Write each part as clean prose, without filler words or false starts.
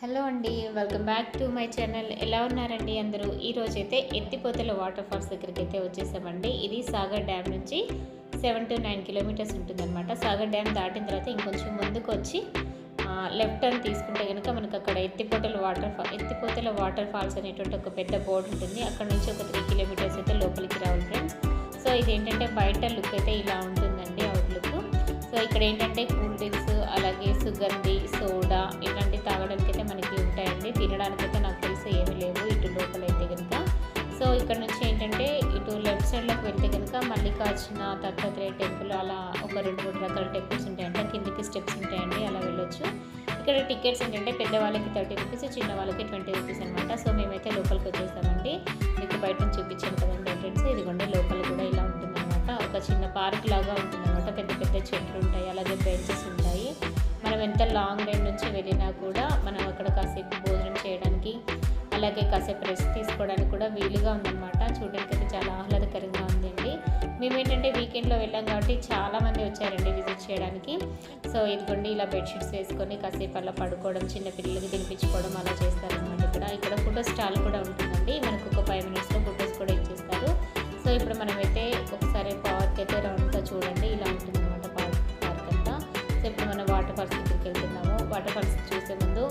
Hello అండి, welcome back to my channel. ఎలా ఉన్నారండి అందరూ? ఈరోజైతే ఎత్తిపోతల వాటర్ ఫాల్స్ దగ్గరికి అయితే వచ్చేసామండి. ఇది సాగర్ డ్యామ్ నుంచి 7 to 9 కిలోమీటర్స్ ఉంటుందన్నమాట. సాగర్ డ్యామ్ దాటిన తర్వాత ఇంకొంచెం ముందుకు వచ్చి లెఫ్ట్ టర్న్ తీసుకుంటే కనుక మనకు అక్కడ ఎత్తిపోతల వాటర్ ఫాల్స్ అనేటువంటి ఒక పెద్ద బోర్డు ఉంటుంది. అక్కడ నుంచి ఒక 3 కిలోమీటర్స్ అయితే లోపలికి రావాలి ఫ్రెండ్స్. సో ఇదేంటంటే బయట లుక్ అయితే ఇలా ఉంటుందండి, అవుట్ లుక్. సో ఇక్కడ ఏంటంటే కూల్ డ్రింక్స్, అలాగే సుగంధి, సోడా ఇలాంటి తాగడానికి అయితే మనకి ఉంటాయండి. తినడానికైతే నాకు తెలిసి ఏమీ లేవు ఇటు లోపలైతే కనుక. సో ఇక్కడ నుంచి ఏంటంటే ఇటు లెఫ్ట్ సైడ్లోకి వెళ్తే కనుక మల్లికార్జున, దత్తాత్రేయ టెంపుల్, అలా ఒక 2-3 రకాల టెంపుల్స్ ఉంటాయంట. కిందికి స్టెప్స్ ఉంటాయండి, అలా వెళ్ళొచ్చు. ఇక్కడ టికెట్స్ ఏంటంటే పెద్దవాళ్ళకి 30 రూపీస్, చిన్న వాళ్ళకి 20 రూపీస్ అనమాట. సో మేమైతే లోపలికి వచ్చేసామండి. మీకు బయట నుంచి చూపించాను కదండి ఎంట్రన్స్. ఇదిగోండి లోపల కూడా ఇలా ఉంటుందన్నమాట. ఒక చిన్న పార్క్ లాగా ఉంటుందన్నమాట. పెద్ద పెద్ద చెట్లు ఉంటాయి, అలాగే బెంచెస్ ఉంటాయి. మనం ఎంత లాంగ్ రైడ్ నుంచి వెళ్ళినా కూడా మనం అక్కడ కాసేపు భోజనం చేయడానికి, అలాగే కాసేపు రెస్ట్ తీసుకోవడానికి కూడా వీలుగా ఉందన్నమాట. చూడడానికి అయితే చాలా ఆహ్లాదకరంగా ఉందండి. మేమేంటంటే వీకెండ్లో వెళ్ళాం కాబట్టి చాలామంది వచ్చారండి విజిట్ చేయడానికి. సో ఇదిగోండి ఇలా బెడ్షీట్స్ వేసుకొని కాసేపు అలా పడుకోవడం, చిన్న పిల్లలకి తినిపించుకోవడం అలా చేస్తారనమాట. ఇక్కడ ఫోటో స్టాల్ కూడా ఉంటుందండి. మనకు ఒక 5 మినిట్స్లో ఫొటోస్ కూడా ఇచ్చేస్తారు. సో ఇప్పుడు మనమైతే ఒకసారి పార్క్ అయితే రౌండ్గా చూడండి, ఇలా ఉంటుందన్నమాట పార్క్ అంతా. సో ఇప్పుడు మనం వాటర్ ఫాల్స్ దగ్గరికి వెళ్తున్నాము. వాటర్ ఫాల్స్ చూసే ముందు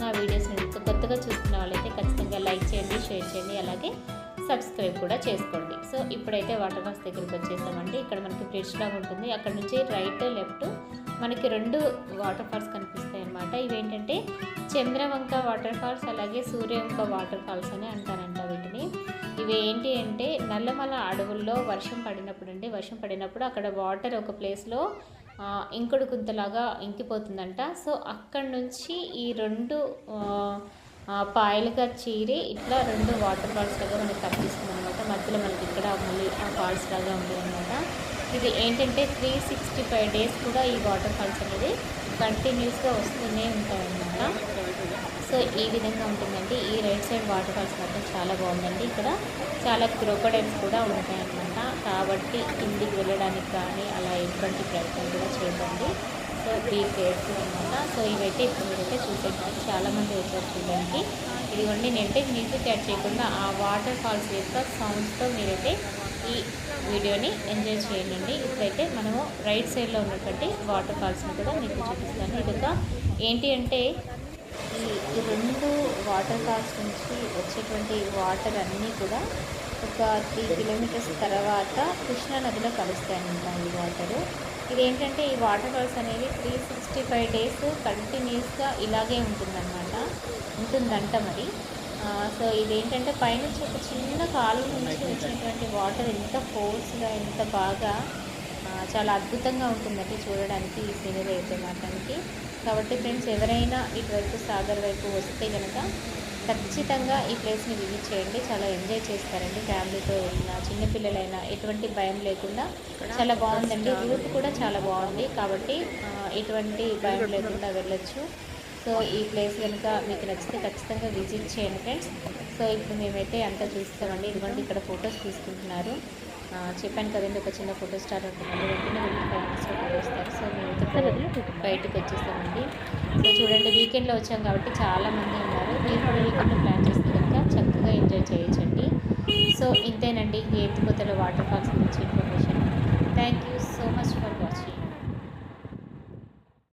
నా వీడియోస్ని కొత్తగా చూస్తున్న వాళ్ళైతే ఖచ్చితంగా లైక్ చేయండి, షేర్ చేయండి, అలాగే సబ్స్క్రైబ్ కూడా చేసుకోండి. సో ఇప్పుడైతే వాటర్ ఫాల్స్ దగ్గరికి వచ్చేసామండి. ఇక్కడ మనకి బ్రిడ్జ్ లాగా ఉంటుంది. అక్కడ నుంచి రైట్ లెఫ్ట్ మనకి 2 వాటర్ ఫాల్స్ కనిపిస్తాయి అన్నమాట. ఇవేంటంటే చంద్రవంక వాటర్ ఫాల్స్, అలాగే సూర్యవంక వాటర్ ఫాల్స్ అని అంటారంట వీటిని. ఇవి ఏంటి అంటే నల్లమల అడవుల్లో వర్షం పడినప్పుడు అక్కడ వాటర్ ఒక ప్లేస్లో ఇంకుడు గుంతలాగా ఇంకిపోతుందంట. సో అక్కడి నుంచి ఈ 2 పాయలుగా చీరి ఇట్లా 2 వాటర్ ఫాల్స్ లాగా మనకి కనిపిస్తుంది అనమాట. మధ్యలో మనకి ఇక్కడ మళ్ళీ ఆ ఫాల్స్ లాగా ఉంది అనమాట. ఇది ఏంటంటే 365 డేస్ కూడా ఈ వాటర్ ఫాల్స్ అనేది కంటిన్యూస్గా వస్తూనే ఉంటాయన్నమాట. సో ఈ విధంగా ఉంటుందండి. ఈ రైట్ సైడ్ వాటర్ ఫాల్స్ మాత్రం చాలా బాగుందండి. ఇక్కడ చాలా క్రోకోడైల్స్ కూడా ఉంటాయన్నమాట. కాబట్టి కిందికి వెళ్ళడానికి కానీ అలా ఎటువంటి ప్రయత్నం కూడా చేయకండి. సో బీ కేర్ఫుల్ అనమాట. సో ఇవైతే ఇప్పుడు మీరైతే చూసేయండి, చాలామంది వచ్చారు చూడడానికి. ఇదిగోండి నేనైతే మ్యూజిక్ యాడ్ చేయకుండా ఆ వాటర్ ఫాల్స్ యొక్క సౌండ్స్తో మీరైతే ఈ వీడియోని ఎంజాయ్ చేయండి. ఇప్పుడైతే మనము రైట్ సైడ్లో ఉన్నటువంటి వాటర్ ఫాల్స్ని కూడా మీకు చూపిస్తాను. ఇదొక ఏంటి అంటే ఈ 2 వాటర్ ఫాల్స్ నుంచి వచ్చేటువంటి వాటర్ అన్నీ కూడా ఒక 3 కిలోమీటర్స్ తర్వాత కృష్ణా నదిలో కలుస్తాయన్నమాట ఈ వాటరు. ఇదేంటంటే ఈ వాటర్ ఫాల్స్ అనేది 365 డేస్ కంటిన్యూస్గా ఇలాగే ఉంటుందంట మరి. సో ఇదేంటంటే పైనుంచి ఒక చిన్న కాలువ నుంచి వచ్చినటువంటి వాటర్ ఎంత ఫోర్స్గా, ఎంత బాగా, చాలా అద్భుతంగా ఉంటుందండి చూడడానికి ఈ సీనరీ అయితే మాత్రానికి. కాబట్టి ఫ్రెండ్స్ ఎవరైనా ఇటువైపు సాగర్ వైపు వస్తే కనుక ఖచ్చితంగా ఈ ప్లేస్ని విజిట్ చేయండి. చాలా ఎంజాయ్ చేస్తారండి. ఫ్యామిలీతో వెళ్ళినా, చిన్నపిల్లలైనా ఎటువంటి భయం లేకుండా చాలా బాగుందండి. రూట్ కూడా చాలా బాగుంది, కాబట్టి ఎటువంటి భయం లేకుండా వెళ్ళొచ్చు. సో ఈ ప్లేస్ కనుక మీకు నచ్చితే ఖచ్చితంగా విజిట్ చేయండి ఫ్రెండ్స్. సో ఇప్పుడు మేమైతే అంతా చూస్తామండి. ఇదిగోండి ఇక్కడ ఫొటోస్ తీసుకుంటున్నారు. చెప్పాను కదండి ఒక చిన్న ఫోటో స్టార్ ఉంటుందండి. వెంటనే వెళ్ళి 5 మినిట్స్లో ఫోటో ఇస్తారు. సో మేమైతే బయటకు వచ్చేస్తామండి. సో చూడండి వీకెండ్లో వచ్చాం కాబట్టి చాలామంది ఉన్నారు. మీరు కూడా వీకెండ్లో ప్లాన్ చేస్తే కనుక చక్కగా ఎంజాయ్ చేయొచ్చండి. సో ఇంతేనండి ఎత్తిపోతల వాటర్ ఫాల్స్ గురించి information. Thank you so much for